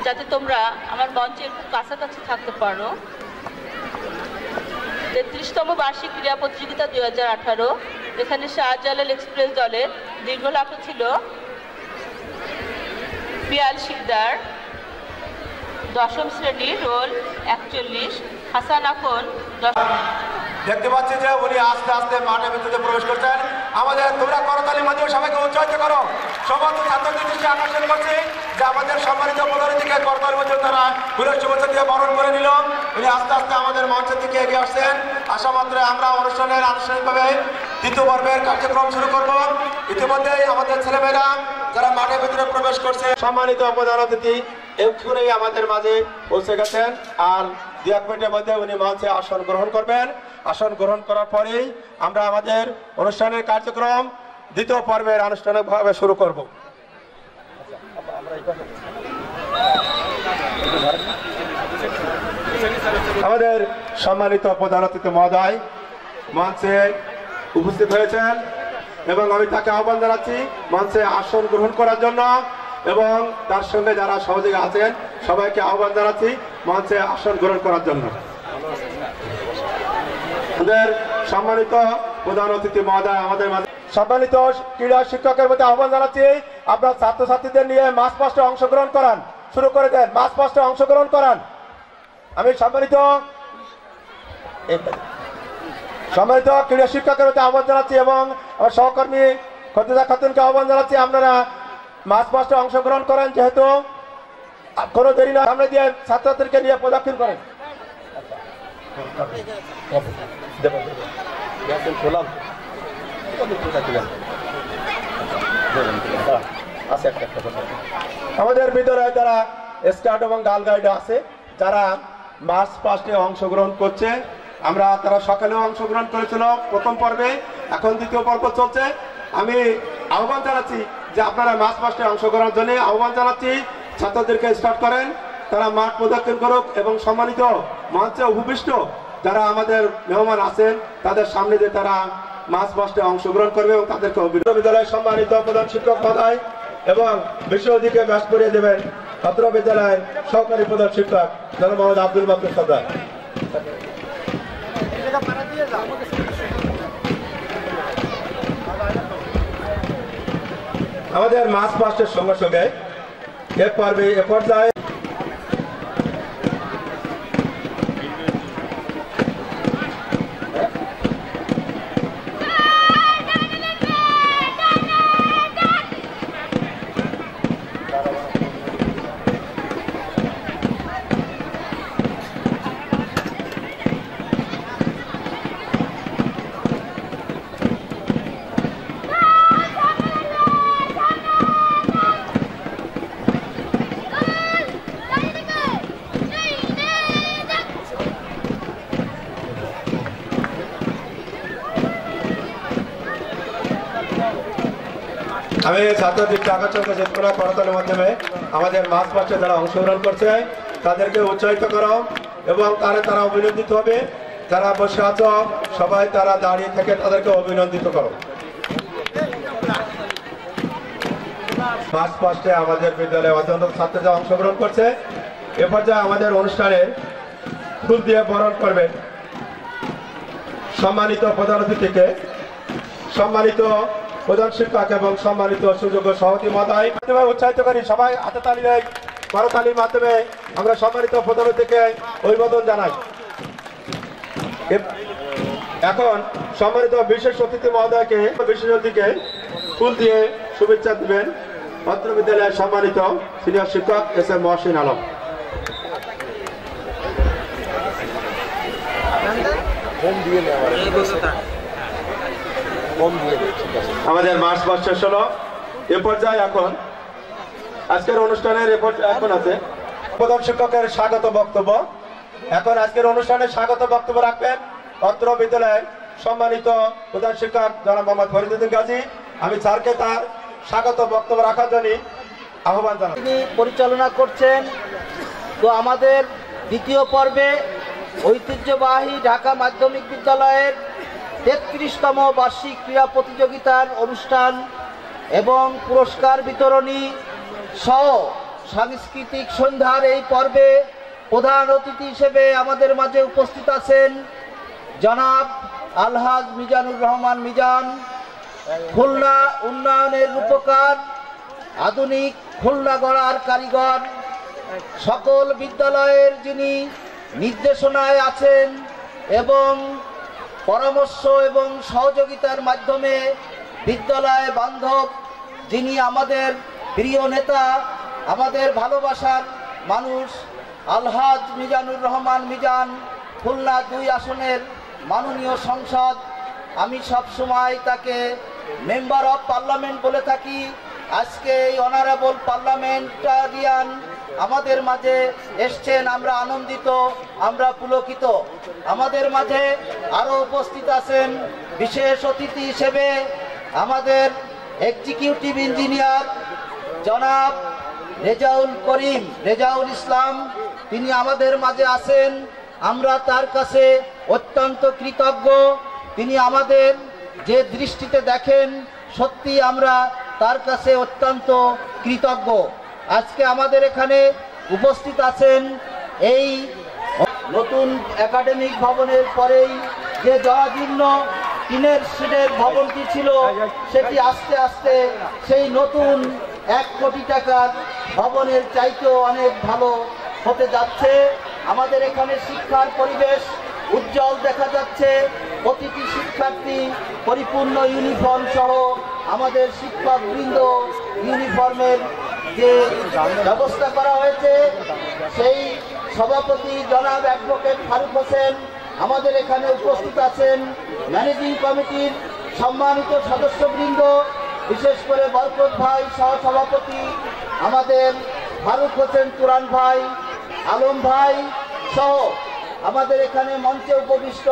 Speaker 4: যাতে তোমরা আমার মঞ্চের খুব কাছাকাছি থাকতে পারো। 33তম বার্ষিক ক্রীড়া প্রতিযোগিতা 2018, এখানে শাহজালাল এক্সপ্রেস দলের দীর্ঘ লক্ষ্য ছিল পিয়াল শিকদার, দশম শ্রেণী, রোল 41, হাসান আখন।
Speaker 2: দেখতে পাচ্ছি যে উনি আস্তে আস্তে মাঠের ভিতরে প্রবেশ করছেন। আমাদের তোমরা করতালির মাধ্যমে সবাইকে উৎসাহিত করো। সমস্ত ছাত্রদের দৃষ্টি আকর্ষণ করছি যে আমাদের সম্মানিত প্রধানমন্ত্রীকে করতালির মধ্যে তারা ফুলের শুভেচ্ছা দিয়ে বরণ করে নিল। উনি আস্তে আস্তে আমাদের মঞ্চের দিকে এগিয়ে আসছেন। আসা মাত্রে আমরা অনুষ্ঠানের আনুষ্ঠানিকভাবে দ্বিতীয় পর্বের কার্যক্রম শুরু করব। ইতিমধ্যেই আমাদের ছেলেমেয়েরা যারা মাঠের ভিতরে প্রবেশ করছে, সম্মানিত প্রধান অতিথি এক্ষুনি আমাদের মাঝে পৌঁছে গেছেন। আর 2-1 মিনিটের মধ্যে উনি মঞ্চে আসন গ্রহণ করবেন। আসন গ্রহণ করার পরেই আমরা আমাদের অনুষ্ঠানের কার্যক্রম দ্বিতীয় পর্বের আনুষ্ঠানিকভাবে শুরু করব। আমাদের সম্মানিত প্রধান অতিথি মহোদয় মঞ্চে উপস্থিত হয়েছেন এবং আমি তাকে আহ্বান জানাচ্ছি মঞ্চে আসন গ্রহণ করার জন্য এবং তার সঙ্গে যারা সহযোগী আছেন সবাইকে আহ্বান জানাচ্ছি মঞ্চে আসন গ্রহণ করার জন্য। আমাদের সম্মানিত প্রধান অতিথি মহোদয় আমাদের মাঝে, সম্মানিত ক্রীড়া শিক্ষকের মধ্যে আহ্বান জানাচ্ছি আপনার ছাত্রছাত্রীদের নিয়ে মার্চ পাস্টে অংশগ্রহণ করান, শুরু করে দেন, মার্চ পাস্টে অংশগ্রহণ করান। আমি সম্মানিত ক্রীড়া শিক্ষকের মধ্যে আহ্বান জানাচ্ছি এবং আমার সহকর্মী খতিজা খাতুনকে আহ্বান জানাচ্ছি আপনারা মার্চ পাস্টে অংশগ্রহণ করেন। যেহেতু কোনো দেরি না, সামনে দিয়ে ছাত্রছাত্রীকে নিয়ে প্রদক্ষিণ করেন। আমাদের বিদ্যালয়ে যারা স্কাউট এবং গার্ল গাইড আছে যারা মার্চ পাস্টে অংশগ্রহণ করছে, আমরা তারা সকালেও অংশগ্রহণ করেছিল প্রথম পর্বে, এখন দ্বিতীয় পর্ব চলছে। আমি আহ্বান জানাচ্ছি যে আপনারা মার্চ পাস্টে অংশগ্রহণের জন্য আহ্বান জানাচ্ছি ছাত্রদেরকে স্টার্ট করেন, তারা মাঠ প্রদক্ষিণ করুক এবং সম্মানিত মঞ্চে উপবিষ্ট যারা আমাদের মেহমান আছেন তাদের সামনে দিয়ে তারা মার্চ পাস্টে অংশগ্রহণ করবে এবং তাদেরকে বিদ্যালয়ের সম্মানিত প্রধান শিক্ষক মহোদয় এবং বিষয় দিকে ব্যাস করিয়ে দেবেন ছাত্র বিদ্যালয়ের সহকারী প্রধান শিক্ষক জনাব মোহাম্মদ আব্দুল মাকতুম সরদার। আমাদের মার্চ পাস্টের সঙ্গে সঙ্গে এ পর্যায়ে আমি ছাত্রদের আকর্ষণকে চেতনা করতালের মাধ্যমে আমাদের মার্চ পাস্টে যারা অংশগ্রহণ করছে তাদেরকে উৎসাহিত করো এবং তারা অভিনন্দিত হবে। যারা বসে আছো সবাই তারা দাঁড়িয়ে থেকে তাদেরকে অভিনন্দিত করো। মার্চ পাস্টে আমাদের বিদ্যালয়ে অধ্যয়নরত ছাত্ররা অংশগ্রহণ করছে। এ পর্যায়ে আমাদের অনুষ্ঠানে ফুল দিয়ে বরণ করবেন সম্মানিত প্রধান অতিথিকে, সম্মানিত প্রধান শিক্ষক এবং সম্মানিত সুযোগ্য সভাপতি মহোদয়। উৎসাহিত করি সবাই হাতে তালি দেয়, করতালির মাধ্যমে আমরা সম্মানিত প্রধান অতিথিকে অভিবাদন জানাই। এখন সম্মানিত বিশেষ অতিথি মহোদয়কে বিশেষ অতিথিকে ফুল দিয়ে শুভেচ্ছা দিবেন অত্র বিদ্যালয়ের সম্মানিত সিনিয়র শিক্ষক এস.এম. মহসিন আলম। আমাদের মার্চ পাস্ট শেষ হলো। এ পর্যায়ে এখন আজকের অনুষ্ঠানের এখন আছে প্রধান শিক্ষকের স্বাগত বক্তব্য। এখন আজকের অনুষ্ঠানে স্বাগত বক্তব্য রাখবেন অত্র বিদ্যালয়ের সম্মানিত প্রধান শিক্ষক জনাব মোহাম্মদ ফরিদুদ্দিন গাজী। আমি স্যারকে তার স্বাগত বক্তব্য রাখার জন্য আহ্বান জানাই।
Speaker 12: তিনি পরিচালনা করছেন। তো আমাদের দ্বিতীয় পর্বে ঐতিহ্যবাহী ঢাকা মাধ্যমিক বিদ্যালয়ের ৩৩তম বার্ষিক ক্রীড়া প্রতিযোগিতার অনুষ্ঠান এবং পুরস্কার বিতরণী সহ সাংস্কৃতিক সন্ধ্যার এই পর্বে প্রধান অতিথি হিসেবে আমাদের মাঝে উপস্থিত আছেন জনাব আলহাজ মিজানুর রহমান মিজান, খুলনা উন্নয়নের রূপকার, আধুনিক খুলনা গড়ার কারিগর, সকল বিদ্যালয়ের যিনি নির্দেশনায় আছেন এবং পরামর্শ এবং সহযোগিতার মাধ্যমে বিদ্যালয় বান্ধব, যিনি আমাদের প্রিয় নেতা, আমাদের ভালোবাসার মানুষ আলহাজ মিজানুর রহমান মিজান, খুলনা ২ আসনের মাননীয় সংসদ। আমি সব সময় তাকে মেম্বার অফ পার্লামেন্ট বলে থাকি। আজকে এই অনারেবল পার্লামেন্টারিয়ান আমাদের মাঝে এসছেন, আমরা আনন্দিত, আমরা পুলকিত। আমাদের মাঝে আরও উপস্থিত আছেন বিশেষ অতিথি হিসেবে আমাদের এক্সিকিউটিভ ইঞ্জিনিয়ার জনাব রেজাউল ইসলাম, তিনি আমাদের মাঝে আছেন। আমরা তার কাছে অত্যন্ত কৃতজ্ঞ। তিনি আমাদের যে দৃষ্টিতে দেখেন, সত্যি আমরা তার কাছে অত্যন্ত কৃতজ্ঞ। আজকে আমাদের এখানে উপস্থিত আছেন এই নতুন একাডেমিক ভবনের পরেই যে জরাজীর্ণ টিনের শেডের ভবনটি ছিল, সেটি আস্তে আস্তে সেই নতুন 1 কোটি টাকার ভবনের চাইতেও অনেক ভালো হতে যাচ্ছে। আমাদের এখানে শিক্ষার পরিবেশ উজ্জ্বল দেখা যাচ্ছে। প্রতিটি শিক্ষার্থী পরিপূর্ণ ইউনিফর্ম সহ আমাদের শিক্ষকবৃন্দ ইউনিফর্মের যে ব্যবস্থা করা হয়েছে, সেই সভাপতি জনাব অ্যাডভোকেট ফারুক হোসেন আমাদের এখানে উপস্থিত আছেন। ম্যানেজিং কমিটির সম্মানিত সদস্যবৃন্দ, বিশেষ করে বরকত ভাই সহসভাপতি, আমাদের ফারুক হোসেন তুরান ভাই, আলম ভাই সহ আমাদের এখানে মঞ্চে উপবিষ্ট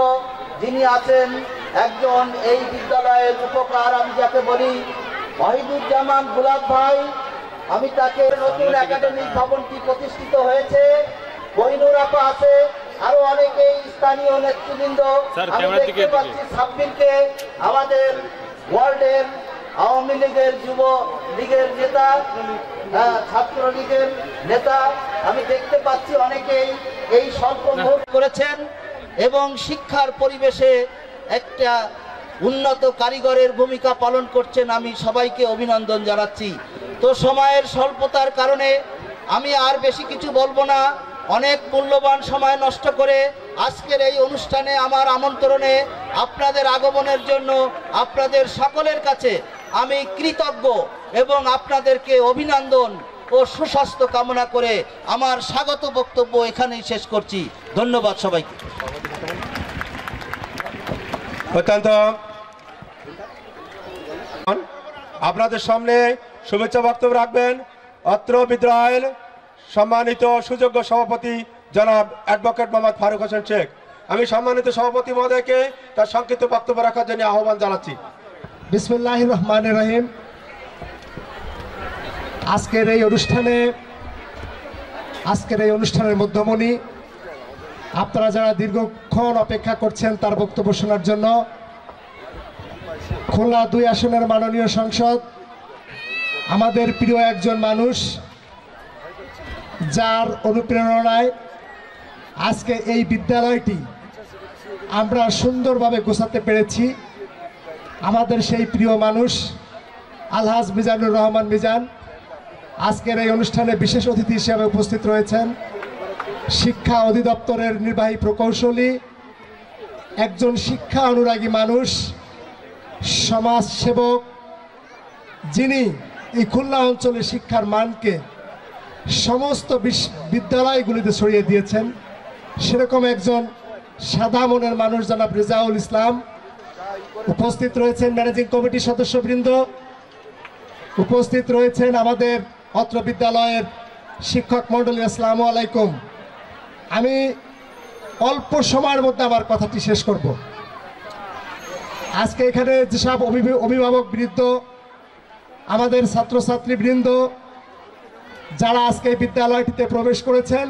Speaker 12: যিনি আছেন একজন এই বিদ্যালয়ের উপকার, আমি যাকে বলি ওয়াহিদুজ্জামান গুলাব ভাই। আমি তাকে নতুন একাডেমিক ভবনটি প্রতিষ্ঠিত হয়েছে, বহিনুর আপা আছে, আরো অনেকেই স্থানীয় নেতৃবৃন্দ। আমি দেখতে পাচ্ছি সাব্বিরকে, আমাদের ওয়ার্ল্ডের আওয়ামী লীগের যুব লীগের নেতা, ছাত্রলীগের নেতা। আমি দেখতে পাচ্ছি অনেকেই এই স্বল্প মুহূর্ত করেছেন এবং শিক্ষার পরিবেশে একটা উন্নত কারিগরের ভূমিকা পালন করছেন। আমি সবাইকে অভিনন্দন জানাচ্ছি। তো সময়ের স্বল্পতার কারণে আমি আর বেশি কিছু বলবো না। অনেক মূল্যবান সময় নষ্ট করে আজকের এই অনুষ্ঠানে আমার আমন্ত্রণে আপনাদের আগমনের জন্য আপনাদের সকলের কাছে আমি কৃতজ্ঞ এবং আপনাদেরকে অভিনন্দন ও সুস্বাস্থ্য কামনা করে আমার স্বাগত বক্তব্য এখানেই শেষ করছি। ধন্যবাদ সবাইকে।
Speaker 2: অত্যন্ত আপনাদের সামনে শুভেচ্ছা বক্তব্য রাখবেন অত্র বিদ্যালয়ের সম্মানিত সুযোগ্য সভাপতি জনাব অ্যাডভোকেট মোহাম্মদ ফারুক হোসেন শেখ। আমি সম্মানিত সভাপতি মহোদয়কে তার সংক্ষিপ্ত বক্তব্য রাখার জন্য আহ্বান জানাচ্ছি।
Speaker 13: বিসমিল্লাহির রহমানির রহিম। আজকের এই অনুষ্ঠানের মধ্যমণি আপনারা যারা দীর্ঘক্ষণ অপেক্ষা করছেন তার বক্তব্য শোনার জন্য, খুলনা 2 আসনের মাননীয় সংসদ, আমাদের প্রিয় একজন মানুষ যার অনুপ্রেরণায় আজকে এই বিদ্যালয়টি আমরা সুন্দরভাবে গোছাতে পেরেছি। আমাদের সেই প্রিয় মানুষ আলহাজ মিজানুর রহমান মিজান আজকের এই অনুষ্ঠানে বিশেষ অতিথি হিসেবে উপস্থিত রয়েছেন। শিক্ষা অধিদপ্তরের নির্বাহী প্রকৌশলী, একজন শিক্ষা অনুরাগী মানুষ, সমাজ সেবক, যিনি এই খুলনা অঞ্চলে শিক্ষার মানকে সমস্ত বিদ্যালয়গুলিতে ছড়িয়ে দিয়েছেন। সেরকম একজন সাদা মনের মানুষ জনাব রেজাউল ইসলাম উপস্থিত রয়েছেন। ম্যানেজিং কমিটির সদস্যবৃন্দ উপস্থিত রয়েছেন। আমাদের অত্র বিদ্যালয়ের শিক্ষক মণ্ডলী, আসসালামু আলাইকুম। আমি অল্প সময়ের মধ্যে আমার কথাটি শেষ করব। আজকে এখানে যেসব অভিভাবক বৃন্দ, আমাদের ছাত্রছাত্রীবৃন্দ যারা আজকে এই বিদ্যালয়টিতে প্রবেশ করেছেন,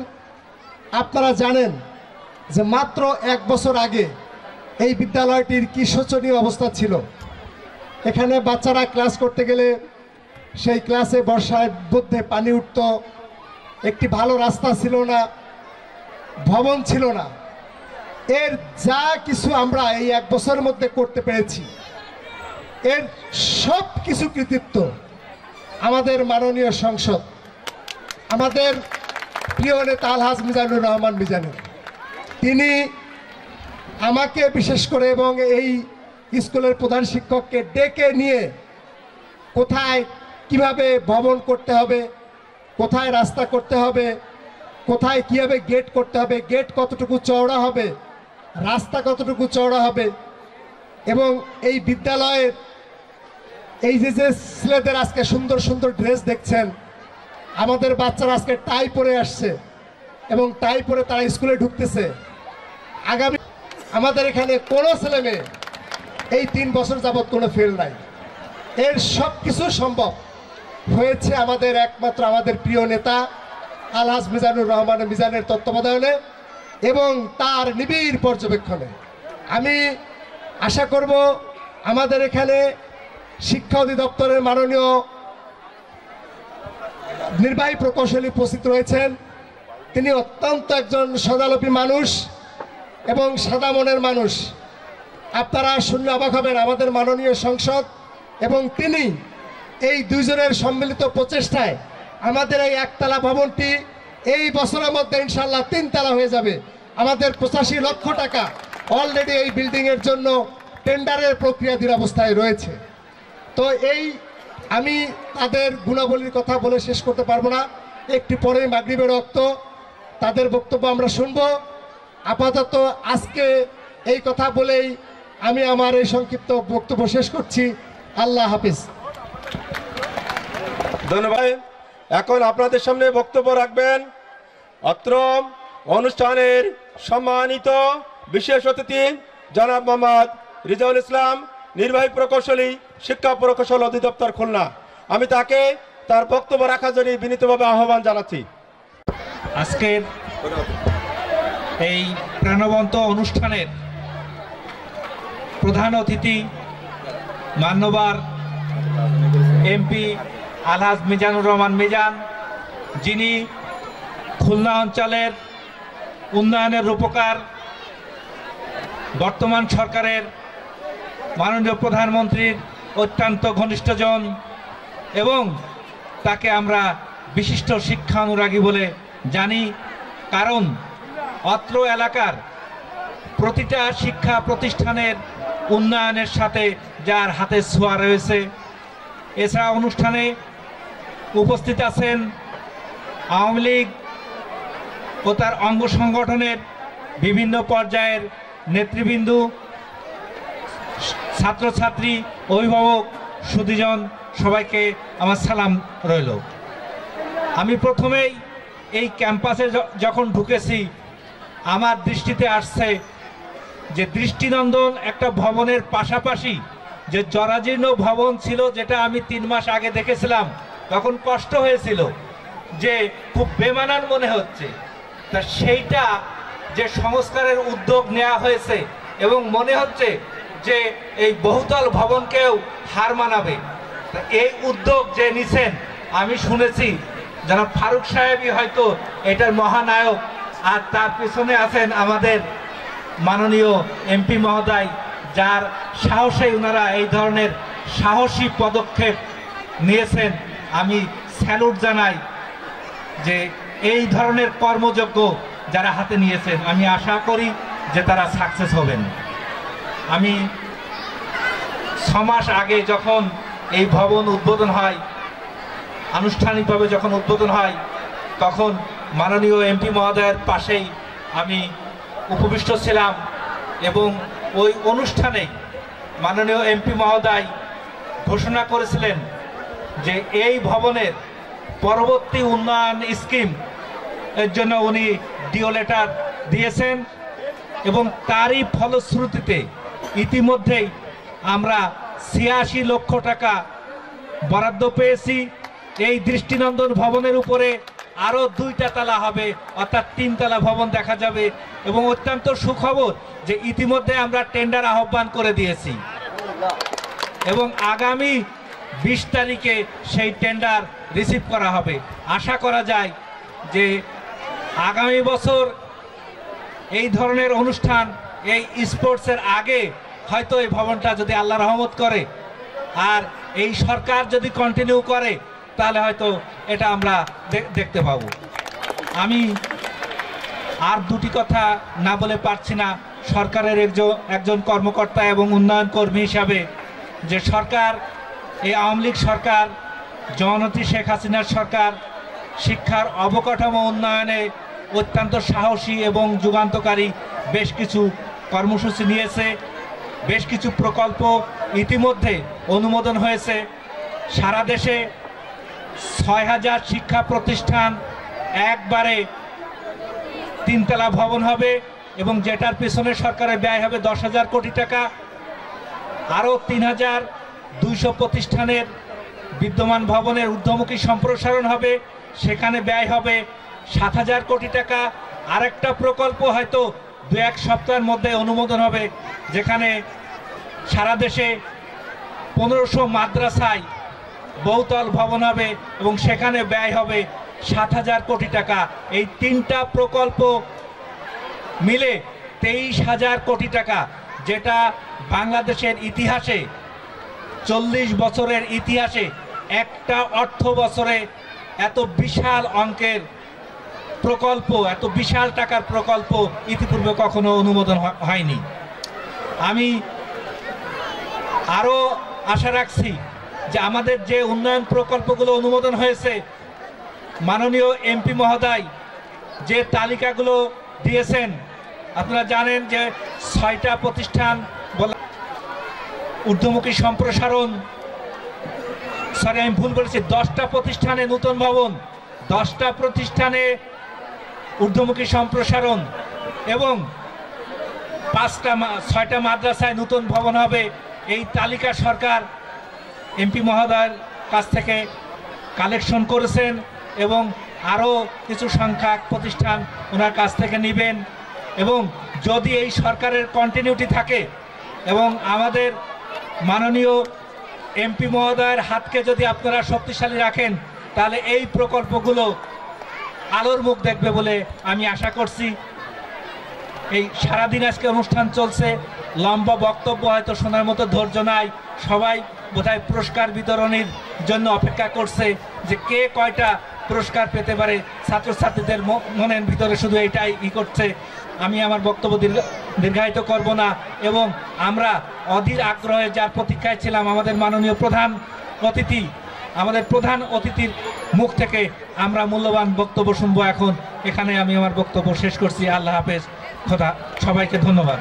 Speaker 13: আপনারা জানেন যে মাত্র 1 বছর আগে এই বিদ্যালয়টির কি শোচনীয় অবস্থা ছিল। এখানে বাচ্চারা ক্লাস করতে গেলে সেই ক্লাসে বর্ষার মধ্যে পানি উঠত, একটি ভালো রাস্তা ছিল না, ভবন ছিল না। এর যা কিছু আমরা এই 1 বছরের মধ্যে করতে পেরেছি, এর সব কিছু কৃতিত্ব আমাদের মাননীয় সংসদ, আমাদের প্রিয় নেতা আলহাজ মিজানুর রহমান মিজানের। তিনি আমাকে বিশেষ করে এবং এই স্কুলের প্রধান শিক্ষককে ডেকে নিয়ে কোথায় কিভাবে ভবন করতে হবে, কোথায় রাস্তা করতে হবে, কোথায় কীভাবে গেট করতে হবে, গেট কতটুকু চওড়া হবে, রাস্তা কতটুকু চওড়া হবে, এবং এই বিদ্যালয়ের এই যে ছেলেদের আজকে সুন্দর সুন্দর ড্রেস দেখছেন, আমাদের বাচ্চারা আজকে টাই পরে আসছে এবং টাই পরে তারা স্কুলে ঢুকতেছে। আগামী আমাদের এখানে কোনো ছেলে মেয়ে এই 3 বছর যাবৎ কোনো ফেল নাই। এর সব কিছু সম্ভব হয়েছে আমাদের একমাত্র আমাদের প্রিয় নেতা আলহাজ মিজানুর রহমান মিজানের তত্ত্বাবধানে এবং তার নিবিড় পর্যবেক্ষণে। আমি আশা করব আমাদের এখানে শিক্ষা অধিদপ্তরের মাননীয় নির্বাহী প্রকৌশলী উপস্থিত রয়েছেন। তিনি অত্যন্ত একজন সদালোপী মানুষ এবং সাদা মনের মানুষ। আপনারা শুনলে অবাক হবেন, আমাদের মাননীয় সংসদ এবং তিনি এই দুইজনের সম্মিলিত প্রচেষ্টায় আমাদের এই 1 তলা ভবনটি এই বছরের মধ্যে ইনশাল্লাহ 3 তলা হয়ে যাবে। আমাদের 85 লক্ষ টাকা অলরেডি এই বিল্ডিংয়ের জন্য টেন্ডারের প্রক্রিয়াধীন অবস্থায় রয়েছে। তো এই আমি তাদের গুণাবলীর কথা বলে শেষ করতে পারবো না, একটু পরে মাগরিবের রক্ত তাদের বক্তব্য আমরা শুনবো। আপাতত আজকে এই কথা বলেই আমি আমার এই সংক্ষিপ্ত বক্তব্য শেষ করছি। আল্লাহ হাফিজ।
Speaker 2: ধন্যবাদ। এখন আপনাদের সামনে বক্তব্য রাখবেন অত্র অনুষ্ঠানের সম্মানিত বিশেষ অতিথি জনাব মোহাম্মদ রেজাউল ইসলাম, নির্বাহী প্রকৌশলী, শিক্ষা প্রকৌশল অধিদপ্তর খুলনা। আমি তাকে তার বক্তব্য রাখার জন্য বিনীতভাবে আহ্বান জানাচ্ছি।
Speaker 14: আজকের এই প্রাণবন্ত অনুষ্ঠানের প্রধান অতিথি মান্যবর এমপি আলহাজ মিজানুর রহমান মিজান, যিনি খুলনা অঞ্চলের উন্নয়নের রূপকার, বর্তমান সরকারের মাননীয় প্রধানমন্ত্রীর অত্যন্ত ঘনিষ্ঠজন এবং তাকে আমরা বিশিষ্ট শিক্ষা অনুরাগী বলে জানি, কারণ অত্র এলাকার প্রতিটা শিক্ষা প্রতিষ্ঠানের উন্নয়নের সাথে যার হাতে ছোঁয়া রয়েছে। এছাড়া অনুষ্ঠানে উপস্থিত আছেন আওয়ামী লীগ ও তার অঙ্গ সংগঠনের বিভিন্ন পর্যায়ের নেতৃবৃন্দ, ছাত্রছাত্রী, অভিভাবক, সুধীজন, সবাইকে আমার সালাম রইল। আমি প্রথমেই এই ক্যাম্পাসে যখন ঢুকেছি আমার দৃষ্টিতে আসছে যে দৃষ্টিনন্দন একটা ভবনের পাশাপাশি যে জরাজীর্ণ ভবন ছিল, যেটা আমি 3 মাস আগে দেখেছিলাম, তখন কষ্ট হয়েছিল যে খুব বেমানান মনে হচ্ছে। তা সেইটা যে সংস্কারের উদ্যোগ নেওয়া হয়েছে এবং মনে হচ্ছে যে এই বহুতল ভবনকেও হার মানাবে। এই উদ্যোগ যে নিছেন আমি শুনেছি জনাব ফারুক সাহেবই হয়তো এটার মহানায়ক, আর তার পিছনে আছেন আমাদের মাননীয় এমপি মহোদয়, যার সাহসে ওনারা এই ধরনের সাহসী পদক্ষেপ নিয়েছেন। আমি স্যালুট জানাই যে এই ধরনের কর্মযজ্ঞ যারা হাতে নিয়েছেন, আমি আশা করি যে তারা সাকসেস হবেন। আমি 6 মাস আগে যখন এই ভবন উদ্বোধন হয়, আনুষ্ঠানিকভাবে যখন উদ্বোধন হয়, তখন মাননীয় এমপি মহোদয়ের পাশেই আমি উপবিষ্ট ছিলাম এবং ওই অনুষ্ঠানে মাননীয় এমপি মহোদয় ঘোষণা করেছিলেন যে এই ভবনের পরবর্তী উন্নয়ন স্কিম এর জন্য উনি ডিও লেটার দিয়েছেন এবং তারই ফলশ্রুতিতে ইতিমধ্যেই আমরা 86 লক্ষ টাকা বরাদ্দ পেয়েছি। এই দৃষ্টিনন্দন ভবনের উপরে আরও 2টা তালা হবে, অর্থাৎ 3 তলা ভবন দেখা যাবে। এবং অত্যন্ত সুখবর যে ইতিমধ্যে আমরা টেন্ডার আহ্বান করে দিয়েছি এবং আগামী 20 তারিখে সেই টেন্ডার রিসিভ করা হবে। আশা করা যায় যে আগামী বছর এই ধরনের অনুষ্ঠান, এই স্পোর্টসের আগে হয়তো এই ভবনটা যদি আল্লাহ রহমত করে আর এই সরকার যদি কন্টিনিউ করে, তাহলে হয়তো এটা আমরা দেখতে পাব। আমি আর 2টি কথা না বলে পারছি না। সরকারের একজন কর্মকর্তা এবং উন্নয়ন কর্মী হিসাবে, যে সরকার, এই আওয়ামী লীগ সরকার, জননেত্রী শেখ হাসিনার সরকার শিক্ষার অবকাঠামো উন্নয়নে অত্যন্ত সাহসী এবং যুগান্তকারী বেশ কিছু কর্মসূচি নিয়েছে। বেশ কিছু প্রকল্প ইতিমধ্যে অনুমোদন হয়েছে। সারা দেশে 6000 শিক্ষা প্রতিষ্ঠান একবারে 3 তলা ভবন হবে এবং যেটার পিছনে সরকারের ব্যয় হবে 10,000 কোটি টাকা। আরও 3200 প্রতিষ্ঠানের বিদ্যমান ভবনের ঊর্ধ্বমুখী সম্প্রসারণ হবে, সেখানে ব্যয় হবে 7,000 কোটি টাকা। আরেকটা প্রকল্প হয়তো 2-1 সপ্তাহের মধ্যে অনুমোদন হবে, যেখানে সারা দেশে 1500 মাদ্রাসায় বহুতল ভবন হবে এবং সেখানে ব্যয় হবে 7,000 কোটি টাকা। এই 3টা প্রকল্প মিলে 23,000 কোটি টাকা, যেটা বাংলাদেশের ইতিহাসে 40 বছরের ইতিহাসে একটা অর্থ বছরে এত বিশাল অঙ্কের প্রকল্প, এত বিশাল টাকার প্রকল্প ইতিপূর্বে কখনো অনুমোদন হয়নি। আমি আরও আশা রাখছি যে আমাদের যে উন্নয়ন প্রকল্পগুলো অনুমোদন হয়েছে, মাননীয় এমপি মহোদয় যে তালিকাগুলো দিয়েছেন, আপনারা জানেন যে 6টা প্রতিষ্ঠান ঊর্ধ্বমুখী সম্প্রসারণ, সরি আমি ভুল বলেছি, 10টা প্রতিষ্ঠানে নতুন ভবন, 10টা প্রতিষ্ঠানে ঊর্ধ্বমুখী সম্প্রসারণ এবং 6টা মাদ্রাসায় নতুন ভবন হবে। এই তালিকা সরকার এমপি মহোদয়ের কাছ থেকে কালেকশন করেছেন এবং আরও কিছু সংখ্যক প্রতিষ্ঠান ওনার কাছ থেকে নেবেন। এবং যদি এই সরকারের কন্টিনিউটি থাকে এবং আমাদের মাননীয় এমপি মহোদয়ের হাতকে যদি আপনারা শক্তিশালী রাখেন, তাহলে এই প্রকল্পগুলো আলোর মুখ দেখবে বলে আমি আশা করছি। এই সারাদিন আজকে অনুষ্ঠান চলছে, লম্বা বক্তব্য হয়তো শোনার মতো ধৈর্য নাই। সবাই বোধহয় পুরস্কার বিতরণের জন্য অপেক্ষা করছে যে কে কয়টা পুরস্কার পেতে পারে। ছাত্রছাত্রীদের মনের ভিতরে শুধু এটাই করছে। আমি আমার বক্তব্য দীর্ঘায়িত করব না এবং আমরা অধীর আগ্রহে যার প্রতীক্ষায় ছিলাম আমাদের মাননীয় প্রধান অতিথির মুখ থেকে আমরা মূল্যবান বক্তব্য শুনবো। এখন এখানে আমি আমার বক্তব্য শেষ করছি। আল্লাহ হাফেজ, খোদা, সবাইকে ধন্যবাদ।